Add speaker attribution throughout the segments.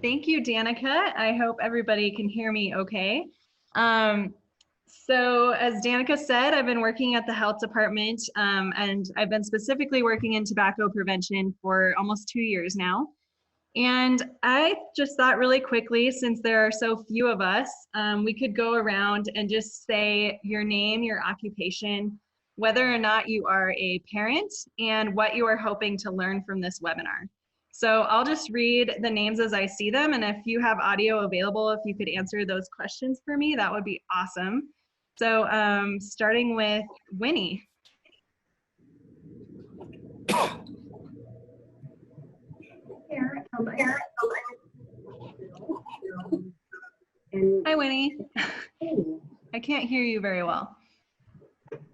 Speaker 1: Thank you, Danica. I hope everybody can hear me okay. So as Danica said, I've been working at the health department and I've been specifically working in tobacco prevention for almost 2 years now. And I just thought really quickly, since there are so few of us, we could go around and just say your name, your occupation, whether or not you are a parent, and what you are hoping to learn from this webinar. So I'll just read the names as I see them, and if you have audio available, if you could answer those questions for me, that would be awesome. So starting with Winnie. Hi, Winnie. I can't hear you very well.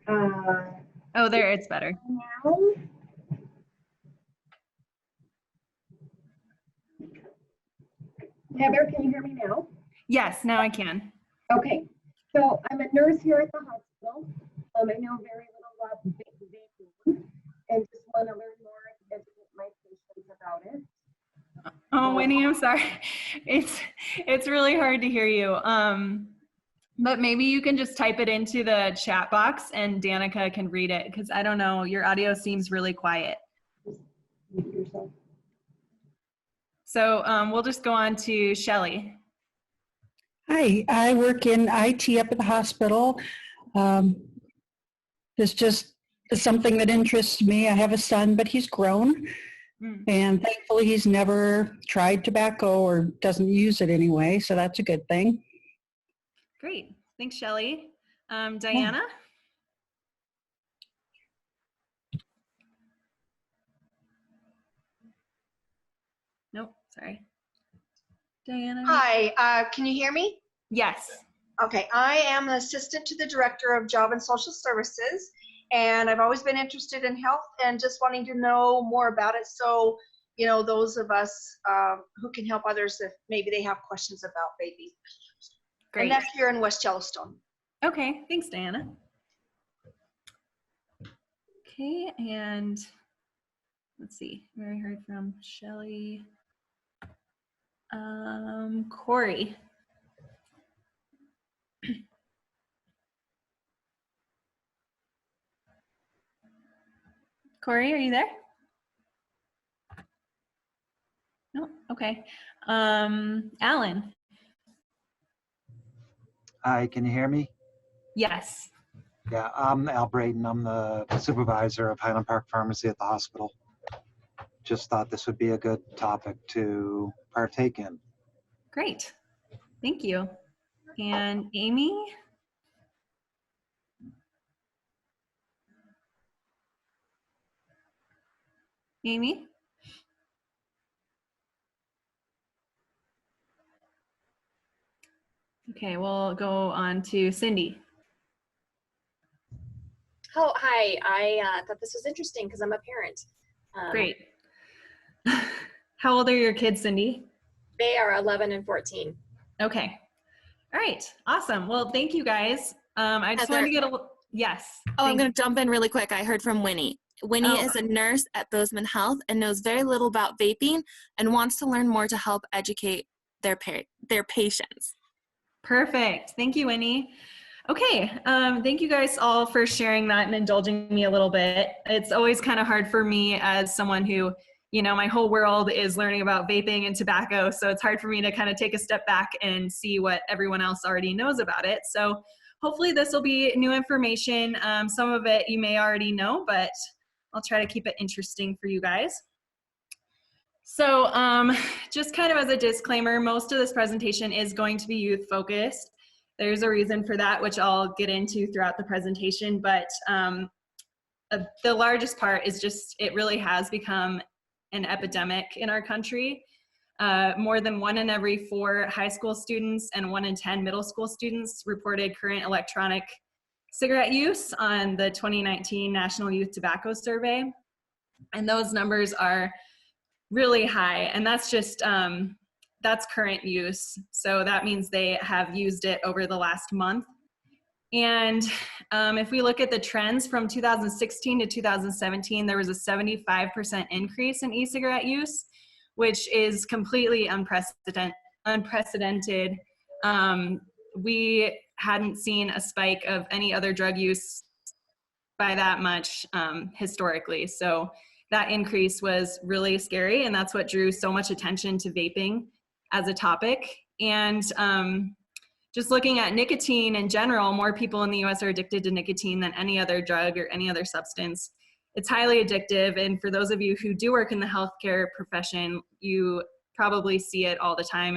Speaker 1: Oh, there, it's better.
Speaker 2: Heather, can you hear me now?
Speaker 1: Yes, now I can.
Speaker 2: Okay, so I'm a nurse here at the hospital. I know very little about vaping and just want to learn more and educate my patients about it.
Speaker 1: Oh, Winnie, I'm sorry. It's really hard to hear you. But maybe you can just type it into the chat box and Danica can read it, because I don't know, your audio seems really quiet. So we'll just go on to Shelly.
Speaker 3: Hi, I work in IT up at the hospital. It's just something that interests me. I have a son, but he's grown. And thankfully he's never tried tobacco or doesn't use it anyway, so that's a good thing.
Speaker 1: Great, thanks, Shelly. Diana? Nope, sorry. Diana?
Speaker 4: Hi, can you hear me?
Speaker 1: Yes.
Speaker 4: Okay, I am an assistant to the Director of Job and Social Services, and I've always been interested in health and just wanting to know more about it. So, you know, those of us who can help others if maybe they have questions about vaping.
Speaker 1: Great.
Speaker 4: And that's here in West Yellowstone.
Speaker 1: Okay, thanks, Diana. Okay, and let's see, we already heard from Shelly. Corey. Corey, are you there? No, okay. Alan.
Speaker 5: Hi, can you hear me?
Speaker 1: Yes.
Speaker 5: Yeah, I'm Al Brayton. I'm the supervisor of Highland Park Pharmacy at the hospital. Just thought this would be a good topic to partake in.
Speaker 1: Great, thank you. And Amy? Amy? Okay, we'll go on to Cindy.
Speaker 6: Oh, hi. I thought this was interesting because I'm a parent.
Speaker 1: Great. How old are your kids, Cindy?
Speaker 6: They are 11 and 14.
Speaker 1: Okay. All right. Awesome. Well, thank you guys. I just wanted to get a little, yes.
Speaker 7: Oh, I'm going to jump in really quick. I heard from Winnie. Winnie is a nurse at Bozeman Health and knows very little about vaping and wants to learn more to help educate their patients.
Speaker 1: Perfect. Thank you, Winnie. Okay. Thank you guys all for sharing that and indulging me a little bit. It's always kind of hard for me as someone who, you know, my whole world is learning about vaping and tobacco. So it's hard for me to kind of take a step back and see what everyone else already knows about it. So hopefully this will be new information. Some of it you may already know, but I'll try to keep it interesting for you guys. So just kind of as a disclaimer, most of this presentation is going to be youth focused. There's a reason for that, which I'll get into throughout the presentation, but the largest part is just, it really has become an epidemic in our country. More than 1 in every 4 high school students and 1 in 10 middle school students reported current electronic cigarette use on the 2019 National Youth Tobacco Survey. And those numbers are really high, and that's just, that's current use. So that means they have used it over the last month. And if we look at the trends from 2016 to 2017, there was a 75% increase in e-cigarette use, which is completely unprecedented. We hadn't seen a spike of any other drug use by that much historically. So that increase was really scary, and that's what drew so much attention to vaping as a topic. And just looking at nicotine in general, more people in the US are addicted to nicotine than any other drug or any other substance. It's highly addictive, and for those of you who do work in the healthcare profession, you probably see it all the time.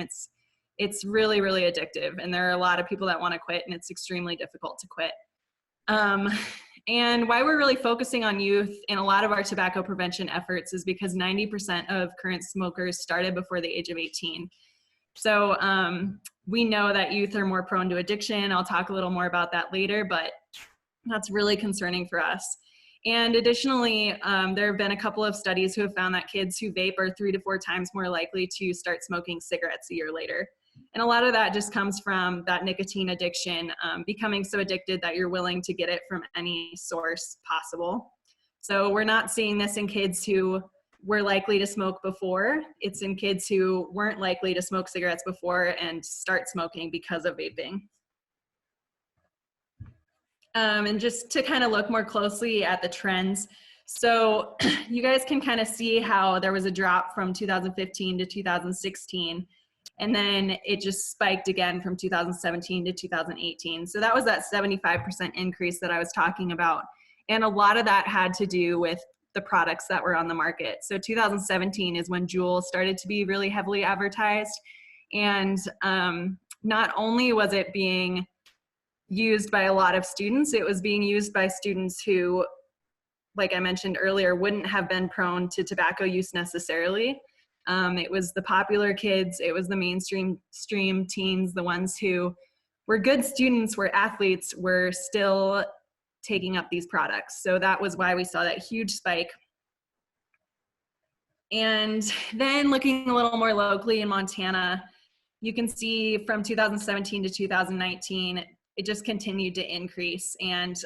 Speaker 1: It's really, really addictive, and there are a lot of people that want to quit, and it's extremely difficult to quit. And why we're really focusing on youth in a lot of our tobacco prevention efforts is because 90% of current smokers started before the age of 18. So we know that youth are more prone to addiction. I'll talk a little more about that later, but that's really concerning for us. And additionally, there have been a couple of studies who have found that kids who vape are 3 to 4 times more likely to start smoking cigarettes a year later. And a lot of that just comes from that nicotine addiction, becoming so addicted that you're willing to get it from any source possible. So we're not seeing this in kids who were likely to smoke before. It's in kids who weren't likely to smoke cigarettes before and start smoking because of vaping. And just to kind of look more closely at the trends. So you guys can kind of see how there was a drop from 2015 to 2016. And then it just spiked again from 2017 to 2018. So that was that 75% increase that I was talking about. And a lot of that had to do with the products that were on the market. So 2017 is when Joule started to be really heavily advertised. And not only was it being used by a lot of students, it was being used by students who, like I mentioned earlier, wouldn't have been prone to tobacco use necessarily. It was the popular kids, it was the mainstream teens, the ones who were good students, were athletes, were still taking up these products. So that was why we saw that huge spike. And then looking a little more locally in Montana, you can see from 2017 to 2019, it just continued to increase. And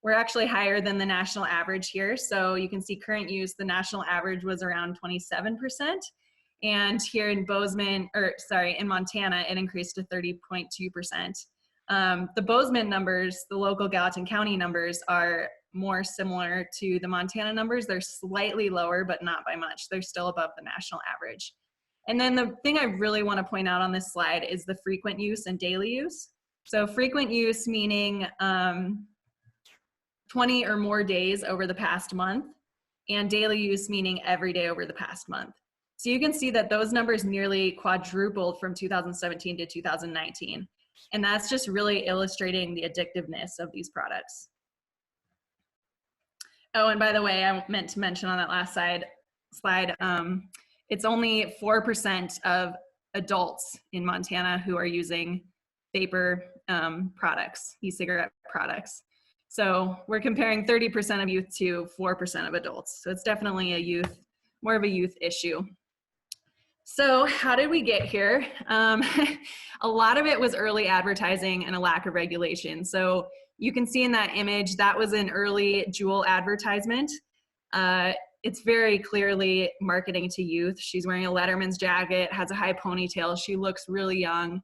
Speaker 1: we're actually higher than the national average here. So you can see current use, the national average was around 27%. And here in Bozeman, in Montana, it increased to 30.2%. The Bozeman numbers, the local Gallatin County numbers, are more similar to the Montana numbers. They're slightly lower, but not by much. They're still above the national average. And then the thing I really want to point out on this slide is the frequent use and daily use. So frequent use meaning 20 or more days over the past month, and daily use meaning every day over the past month. So you can see that those numbers nearly quadrupled from 2017 to 2019. And that's just really illustrating the addictiveness of these products. Oh, and by the way, I meant to mention on that last slide, it's only 4% of adults in Montana who are using vapor products, e-cigarette products. So we're comparing 30% of youth to 4% of adults. So it's definitely more of a youth issue. So how did we get here? A lot of it was early advertising and a lack of regulation. So you can see in that image, that was an early Joule advertisement. It's very clearly marketing to youth. She's wearing a Letterman's jacket, has a high ponytail. She looks really young.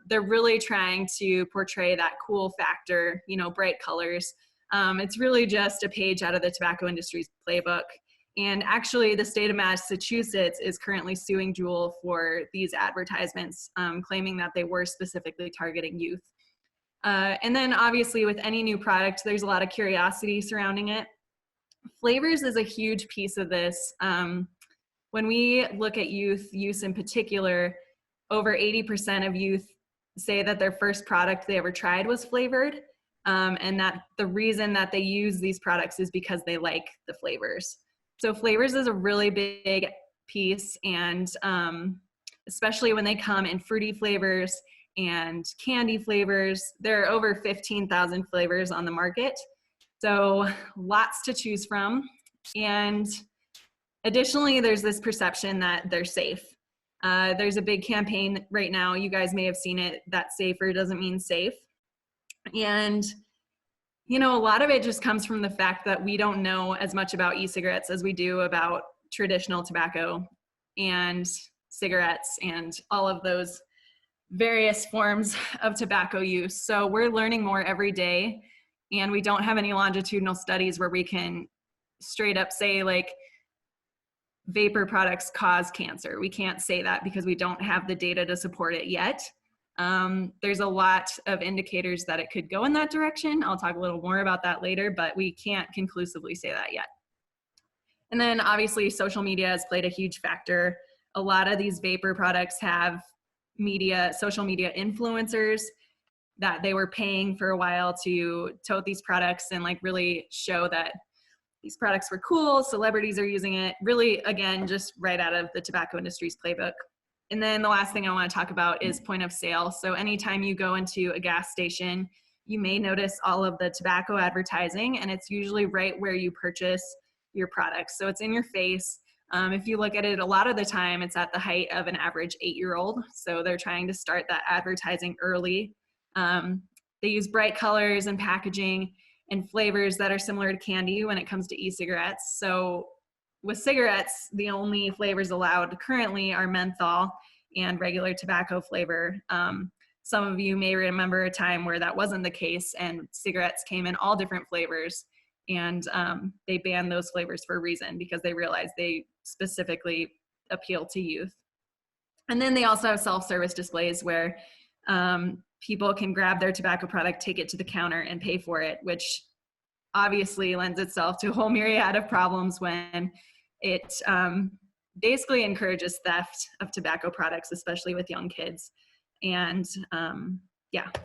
Speaker 1: They're really trying to portray that cool factor, bright colors. It's really just a page out of the tobacco industry's playbook. And actually, the state of Massachusetts is currently suing Joule for these advertisements, claiming that they were specifically targeting youth. And then obviously with any new product, there's a lot of curiosity surrounding it. Flavors is a huge piece of this. When we look at youth use in particular, over 80% of youth say that their first product they ever tried was flavored, and that the reason that they use these products is because they like the flavors. So flavors is a really big piece, and especially when they come in fruity flavors and candy flavors. There are over 15,000 flavors on the market, so lots to choose from. And additionally, there's this perception that they're safe. There's a big campaign right now, you guys may have seen it, that safer doesn't mean safe. And a lot of it just comes from the fact that we don't know as much about e-cigarettes as we do about traditional tobacco. and cigarettes and all of those various forms of tobacco use. So we're learning more every day, and we don't have any longitudinal studies where we can straight up say like vapor products cause cancer. We can't say that because we don't have the data to support it yet. There's a lot of indicators that it could go in that direction. I'll talk a little more about that later, but we can't conclusively say that yet. And then obviously social media has played a huge factor. A lot of these vapor products have social media influencers that they were paying for a while to tote these products and like really show that these products were cool, celebrities are using it, really, again, just right out of the tobacco industry's playbook. And then the last thing I want to talk about is point of sale. So anytime you go into a gas station, you may notice all of the tobacco advertising, and it's usually right where you purchase your products. So it's in your face. If you look at it, a lot of the time, it's at the height of an average 8-year-old. So they're trying to start that advertising early. They use bright colors and packaging and flavors that are similar to candy when it comes to e-cigarettes. So with cigarettes, the only flavors allowed currently are menthol and regular tobacco flavor. Some of you may remember a time where that wasn't the case and cigarettes came in all different flavors, and they banned those flavors for a reason because they realized they specifically appeal to youth. And then they also have self-service displays where people can grab their tobacco product, take it to the counter, and pay for it, which obviously lends itself to a whole myriad of problems when it basically encourages theft of tobacco products, especially with young kids. And yeah, if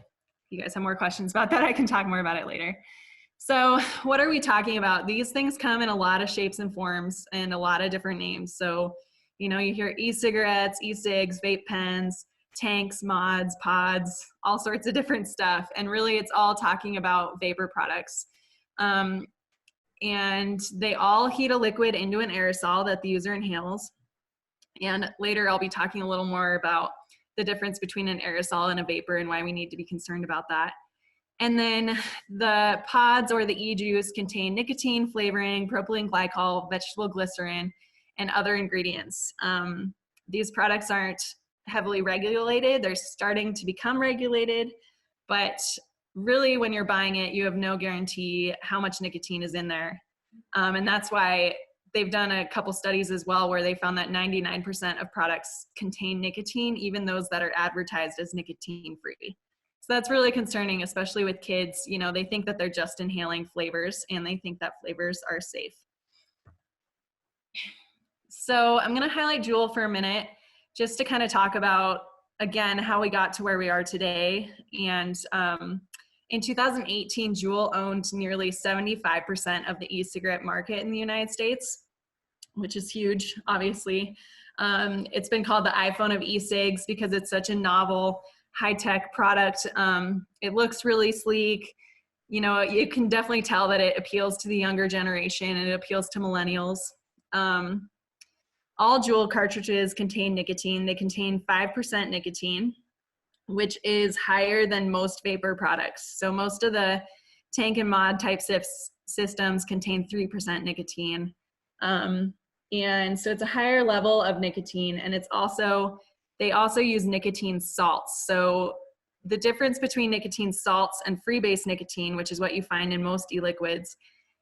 Speaker 1: you guys have more questions about that, I can talk more about it later. So what are we talking about? These things come in a lot of shapes and forms and a lot of different names. So, you know, you hear e-cigarettes, e-cigs, vape pens, tanks, mods, pods, all sorts of different stuff. And really it's all talking about vapor products. And they all heat a liquid into an aerosol that the user inhales. And later I'll be talking a little more about the difference between an aerosol and a vapor and why we need to be concerned about that. And then the pods or the e-juice contain nicotine, flavoring, propylene glycol, vegetable glycerin, and other ingredients. These products aren't heavily regulated. They're starting to become regulated, but really when you're buying it, you have no guarantee how much nicotine is in there. And that's why they've done a couple studies as well where they found that 99% of products contain nicotine, even those that are advertised as nicotine free. So that's really concerning, especially with kids. You know, they think that they're just inhaling flavors and they think that flavors are safe. So I'm going to highlight Joule for a minute just to kind of talk about, again, how we got to where we are today. And in 2018, Joule owned nearly 75% of the e-cigarette market in the United States, which is huge, obviously. It's been called the iPhone of e-cigs because it's such a novel, high-tech product. It looks really sleek. You know, you can definitely tell that it appeals to the younger generation and it appeals to millennials. All Joule cartridges contain nicotine. They contain 5% nicotine, which is higher than most vapor products. So most of the tank and mod type systems contain 3% nicotine. And so it's a higher level of nicotine, and it's also, they also use nicotine salts. So the difference between nicotine salts and free-base nicotine, which is what you find in most e-liquids,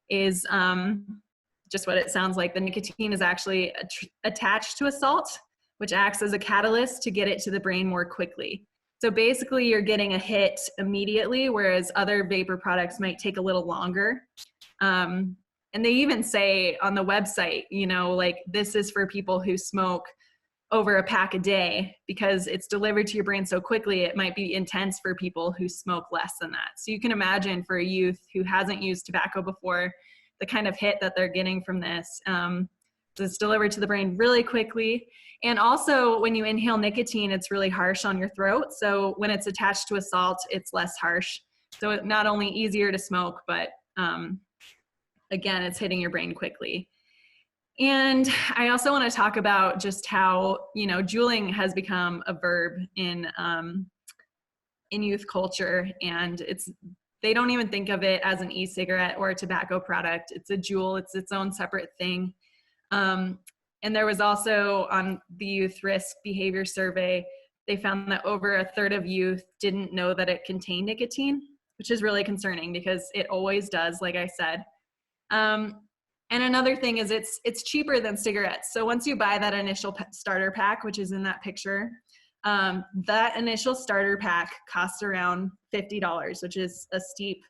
Speaker 1: is just what it sounds like. The nicotine is actually attached to a salt, which acts as a catalyst to get it to the brain more quickly. So basically you're getting a hit immediately, whereas other vapor products might take a little longer. And they even say on the website, you know, like this is for people who smoke over a pack a day, because it's delivered to your brain so quickly, it might be intense for people who smoke less than that. So you can imagine for a youth who hasn't used tobacco before, the kind of hit that they're getting from this. It's delivered to the brain really quickly. And also when you inhale nicotine, it's really harsh on your throat. So when it's attached to a salt, it's less harsh. So it's not only easier to smoke, but again, it's hitting your brain quickly. And I also want to talk about just how, you know, juuling has become a verb in youth culture, and they don't even think of it as an e-cigarette or a tobacco product. It's a Joule, it's its own separate thing. And there was also on the youth risk behavior survey, they found that over a third of youth didn't know that it contained nicotine, which is really concerning because it always does, like I said. And another thing is it's cheaper than cigarettes. So once you buy that initial starter pack, which is in that picture, that initial starter pack costs around $50, which is a steep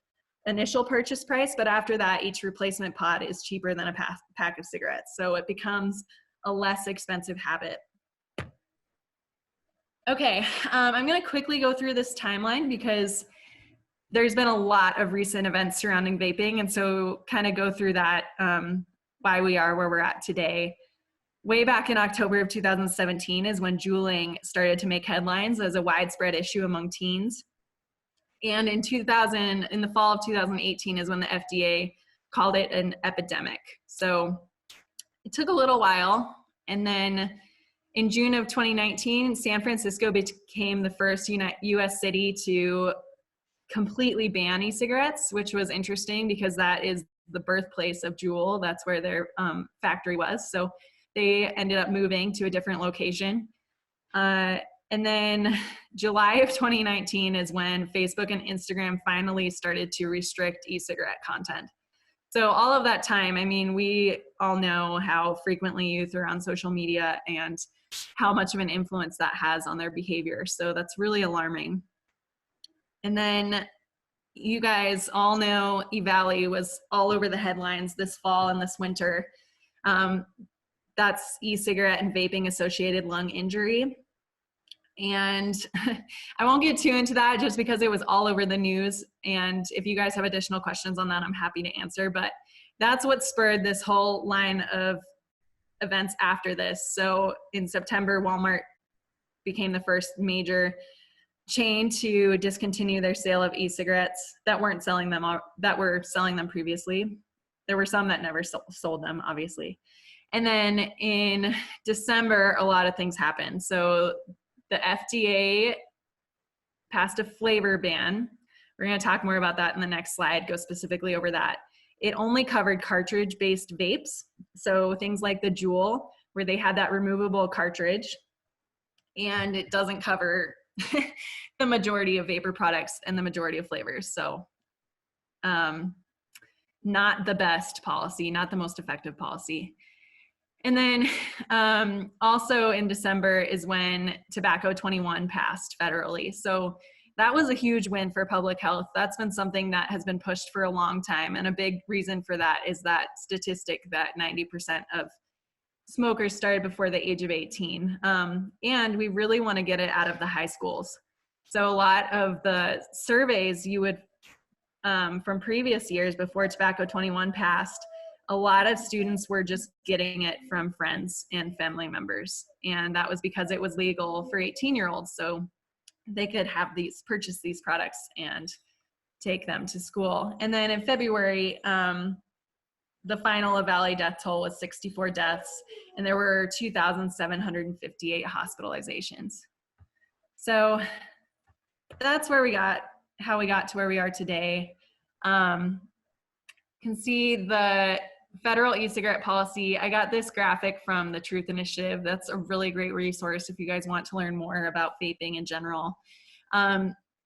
Speaker 1: initial purchase price. But after that, each replacement pod is cheaper than a pack of cigarettes. So it becomes a less expensive habit. Okay, I'm going to quickly go through this timeline because there's been a lot of recent events surrounding vaping, and so kind of go through that, why we are where we're at today. Way back in October of 2017 is when Jouling started to make headlines as a widespread issue among teens. And in the fall of 2018 is when the FDA called it an epidemic. So it took a little while, and then in June of 2019, San Francisco became the first U.S. city to completely ban e-cigarettes, which was interesting because that is the birthplace of Joule. That's where their factory was. So they ended up moving to a different location. And then July of 2019 is when Facebook and Instagram finally started to restrict e-cigarette content. So all of that time, I mean, we all know how frequently youth are on social media and how much of an influence that has on their behavior. So that's really alarming. And then you guys all know EVALI was all over the headlines this fall and this winter. That's e-cigarette and vaping associated lung injury. And I won't get too into that just because it was all over the news. And if you guys have additional questions on that, I'm happy to answer. But that's what spurred this whole line of events after this. So in September, Walmart became the first major chain to discontinue their sale of e-cigarettes that were selling them previously. There were some that never sold them, obviously. And then in December, a lot of things happened. So the FDA passed a flavor ban. We're going to talk more about that in the next slide, go specifically over that. It only covered cartridge-based vapes. So things like the Joule, where they had that removable cartridge, and it doesn't cover the majority of vapor products and the majority of flavors. So not the best policy, not the most effective policy. And then also in December is when Tobacco 21 passed federally. So that was a huge win for public health. That's been something that has been pushed for a long time. And a big reason for that is that statistic that 90% of smokers started before the age of 18. And we really want to get it out of the high schools. So a lot of the surveys you would, from previous years before Tobacco 21 passed, a lot of students were just getting it from friends and family members. And that was because it was legal for 18-year-olds. So they could purchase these products and take them to school. And then in February, the final EVALI death toll was 64 deaths, and there were 2,758 hospitalizations. So that's how we got to where we are today. You can see the federal e-cigarette policy. I got this graphic from the Truth Initiative. That's a really great resource if you guys want to learn more about vaping in general.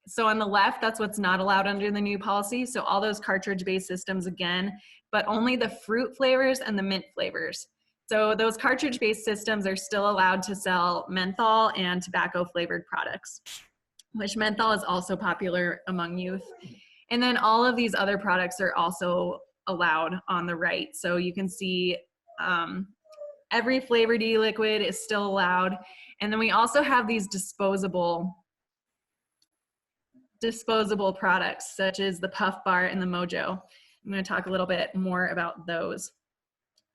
Speaker 1: So on the left, that's what's not allowed under the new policy. So all those cartridge-based systems again, but only the fruit flavors and the mint flavors. So those cartridge-based systems are still allowed to sell menthol and tobacco-flavored products, which menthol is also popular among youth. And then all of these other products are also allowed on the right. So you can see every flavored e-liquid is still allowed. And then we also have these disposable products such as the Puff Bar and the Mojo. I'm going to talk a little bit more about those.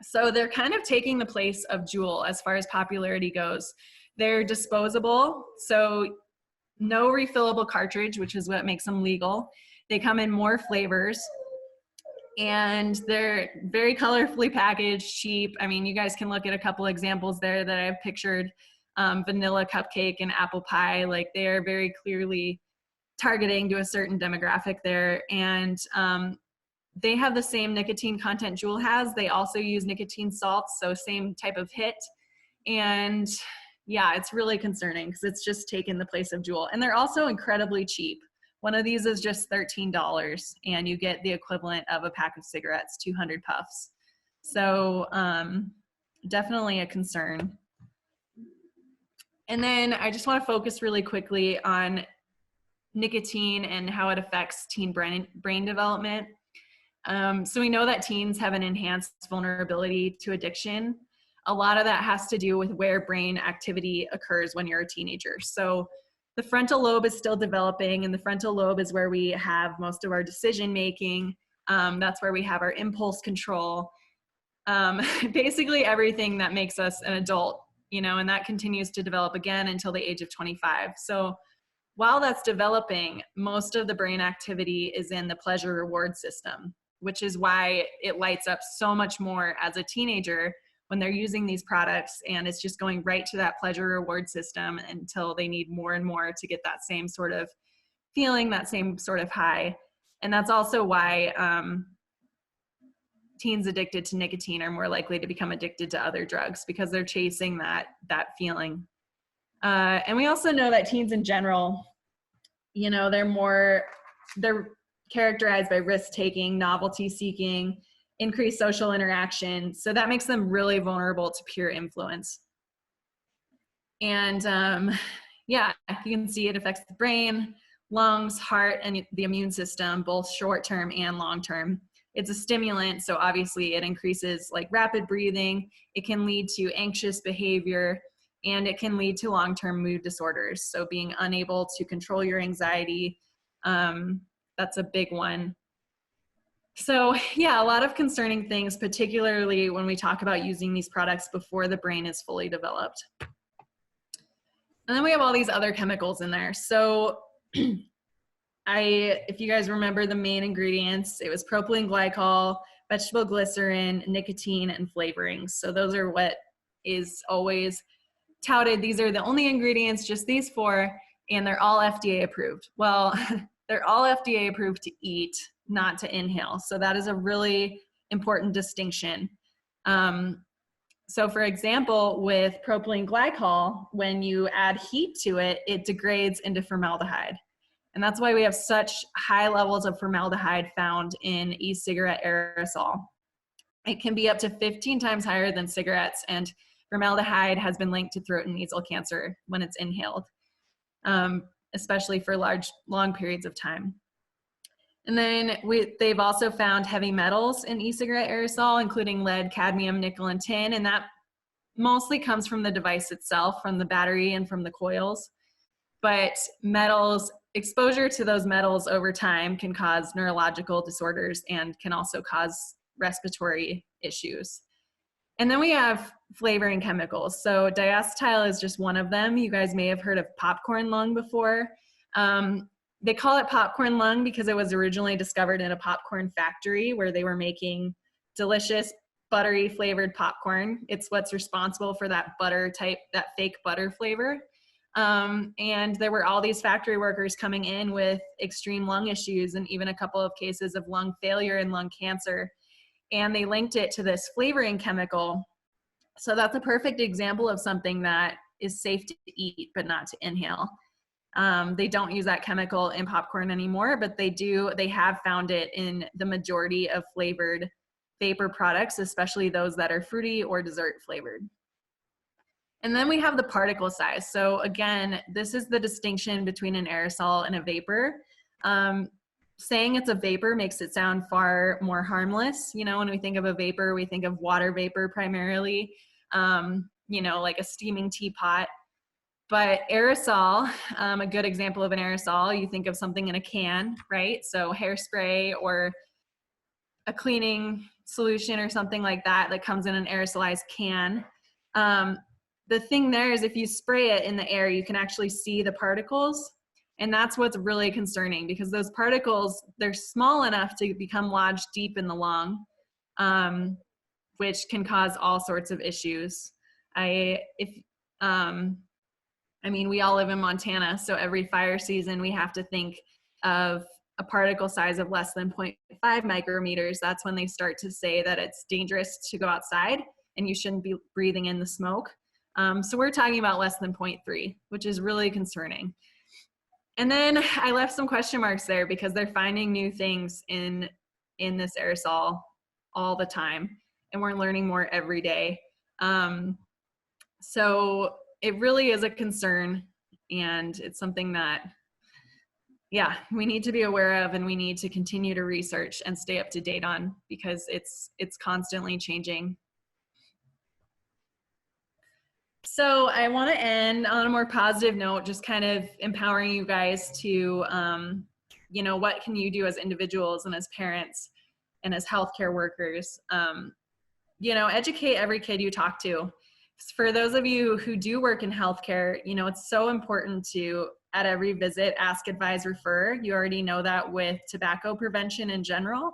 Speaker 1: So they're kind of taking the place of Joule as far as popularity goes. They're disposable, so no refillable cartridge, which is what makes them legal. They come in more flavors, and they're very colorfully packaged, cheap. I mean, you guys can look at a couple examples there that I've pictured, vanilla cupcake and apple pie. Like, they are very clearly targeting to a certain demographic there. And they have the same nicotine content Joule has. They also use nicotine salts, so same type of hit. And yeah, it's really concerning because it's just taken the place of Joule. And they're also incredibly cheap. One of these is just $13 and you get the equivalent of a pack of cigarettes, 200 puffs. So definitely a concern. And then I just want to focus really quickly on nicotine and how it affects teen brain development. So we know that teens have an enhanced vulnerability to addiction. A lot of that has to do with where brain activity occurs when you're a teenager. So the frontal lobe is still developing, and the frontal lobe is where we have most of our decision making. That's where we have our impulse control. Basically everything that makes us an adult, you know, and that continues to develop again until the age of 25. So while that's developing, most of the brain activity is in the pleasure reward system, which is why it lights up so much more as a teenager when they're using these products, and it's just going right to that pleasure reward system until they need more and more to get that same sort of feeling, that same sort of high. And that's also why teens addicted to nicotine are more likely to become addicted to other drugs, because they're chasing that feeling. And we also know that teens in general, you know, they're characterized by risk-taking, novelty-seeking, increased social interaction. So that makes them really vulnerable to peer influence. And yeah, you can see it affects the brain, lungs, heart, and the immune system, both short-term and long-term. It's a stimulant, so obviously it increases like rapid breathing. It can lead to anxious behavior, and it can lead to long-term mood disorders. So being unable to control your anxiety, that's a big one. So yeah, a lot of concerning things, particularly when we talk about using these products before the brain is fully developed. And then we have all these other chemicals in there. So if you guys remember the main ingredients, it was propylene glycol, vegetable glycerin, nicotine, and flavorings. So those are what is always touted. These are the only ingredients, just these four, and they're all FDA approved. Well, they're all FDA approved to eat, not to inhale. So that is a really important distinction. So for example, with propylene glycol, when you add heat to it, it degrades into formaldehyde. And that's why we have such high levels of formaldehyde found in e-cigarette aerosol. It can be up to 15 times higher than cigarettes, and formaldehyde has been linked to throat and nasal cancer when it's inhaled, especially for long periods of time. And then they've also found heavy metals in e-cigarette aerosol, including lead, cadmium, nickel, and tin, and that mostly comes from the device itself, from the battery and from the coils. But exposure to those metals over time can cause neurological disorders and can also cause respiratory issues. And then we have flavoring chemicals. So diacetyl is just one of them. You guys may have heard of popcorn lung before. They call it popcorn lung because it was originally discovered in a popcorn factory where they were making delicious buttery flavored popcorn. It's what's responsible for that butter type, that fake butter flavor. And there were all these factory workers coming in with extreme lung issues and even a couple of cases of lung failure and lung cancer. And they linked it to this flavoring chemical. So that's a perfect example of something that is safe to eat, but not to inhale. They don't use that chemical in popcorn anymore, but they have found it in the majority of flavored vapor products, especially those that are fruity or dessert flavored. And then we have the particle size. So again, this is the distinction between an aerosol and a vapor. Saying it's a vapor makes it sound far more harmless. You know, when we think of a vapor, we think of water vapor primarily, you know, like a steaming teapot. But aerosol, a good example of an aerosol, you think of something in a can, right? So hairspray or a cleaning solution or something like that that comes in an aerosolized can. The thing there is if you spray it in the air, you can actually see the particles. And that's what's really concerning, because those particles, they're small enough to become lodged deep in the lung, which can cause all sorts of issues. I mean, we all live in Montana, so every fire season we have to think of a particle size of less than 0.5 micrometers, that's when they start to say that it's dangerous to go outside and you shouldn't be breathing in the smoke. So we're talking about less than 0.3, which is really concerning. And then I left some question marks there because they're finding new things in this aerosol all the time, and we're learning more every day. So it really is a concern, and it's something that, yeah, we need to be aware of, and we need to continue to research and stay up to date on, because it's constantly changing. So I want to end on a more positive note, just kind of empowering you guys to, you know, what can you do as individuals and as parents and as healthcare workers? You know, educate every kid you talk to. For those of you who do work in healthcare, you know, it's so important to, at every visit, ask, advise, refer. You already know that with tobacco prevention in general.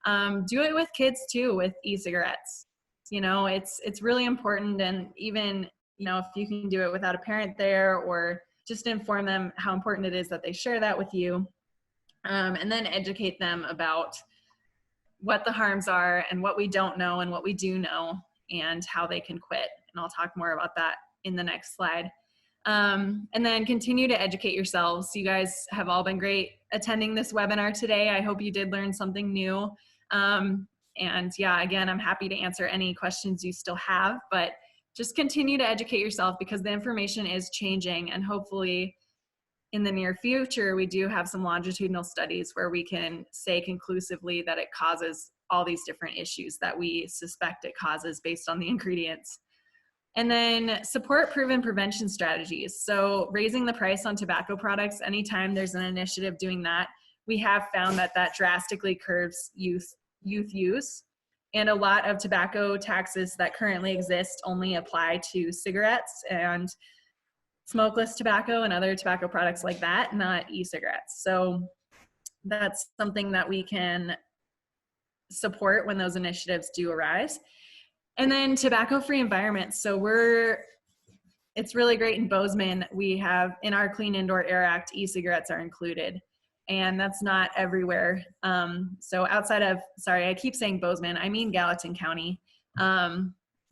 Speaker 1: Do it with kids too, with e-cigarettes. You know, it's really important, and even, you know, if you can do it without a parent there, or just inform them how important it is that they share that with you, and then educate them about what the harms are and what we don't know and what we do know and how they can quit. And I'll talk more about that in the next slide. And then continue to educate yourselves. You guys have all been great attending this webinar today. I hope you did learn something new. And yeah, again, I'm happy to answer any questions you still have, but just continue to educate yourself, because the information is changing, and hopefully in the near future, we do have some longitudinal studies where we can say conclusively that it causes all these different issues that we suspect it causes based on the ingredients. And then support proven prevention strategies. So raising the price on tobacco products, anytime there's an initiative doing that, we have found that that drastically curbs youth use. And a lot of tobacco taxes that currently exist only apply to cigarettes and smokeless tobacco and other tobacco products like that, not e-cigarettes. So that's something that we can support when those initiatives do arise. And then tobacco-free environments. So it's really great in Bozeman. We have, in our Clean Indoor Air Act, e-cigarettes are included, and that's not everywhere. So outside of, sorry, I keep saying Bozeman, I mean Gallatin County.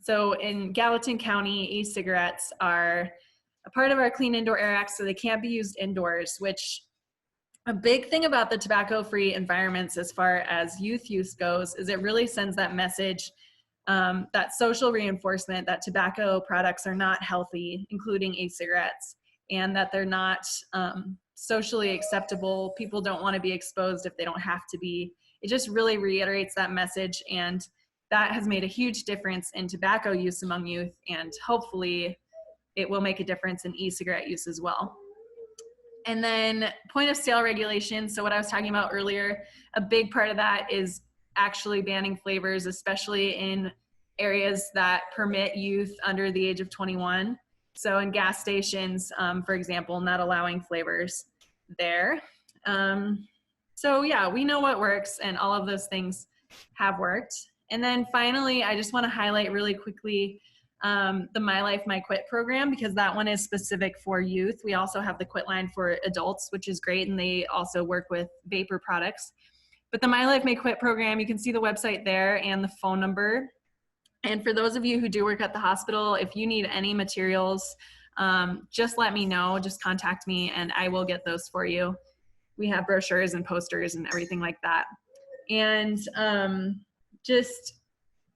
Speaker 1: So in Gallatin County, e-cigarettes are a part of our Clean Indoor Air Act, so they can't be used indoors, which a big thing about the tobacco-free environments as far as youth use goes is it really sends that message, that social reinforcement that tobacco products are not healthy, including e-cigarettes, and that they're not socially acceptable. People don't want to be exposed if they don't have to be. It just really reiterates that message, and that has made a huge difference in tobacco use among youth, and hopefully it will make a difference in e-cigarette use as well. And then point of sale regulation. So what I was talking about earlier, a big part of that is actually banning flavors, especially in areas that permit youth under the age of 21. So in gas stations, for example, not allowing flavors there. So yeah, we know what works, and all of those things have worked. And then finally, I just want to highlight really quickly the My Life, My Quit program, because that one is specific for youth. We also have the Quit line for adults, which is great, and they also work with vapor products. But the My Life, My Quit program, you can see the website there and the phone number. And for those of you who do work at the hospital, if you need any materials, just let me know, just contact me and I will get those for you. We have brochures and posters and everything like that. And just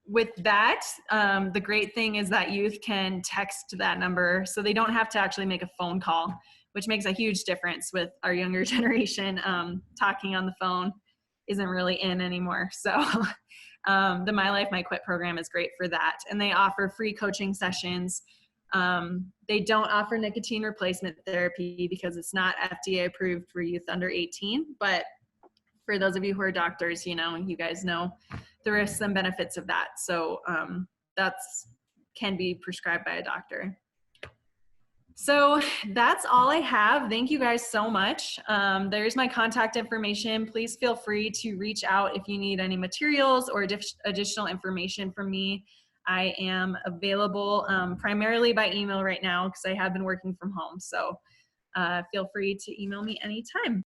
Speaker 1: with that, the great thing is that youth can text that number, so they don't have to actually make a phone call, which makes a huge difference with our younger generation. Talking on the phone isn't really in anymore. So the My Life, My Quit program is great for that. And they offer free coaching sessions. They don't offer nicotine replacement therapy because it's not FDA approved for youth under 18. But for those of you who are doctors, you know, you guys know the risks and benefits of that. So that's can be prescribed by a doctor. So that's all I have. Thank you guys so much. There's my contact information. Please feel free to reach out if you need any materials or additional information from me. I am available primarily by email right now because I have been working from home. So feel free to email me anytime.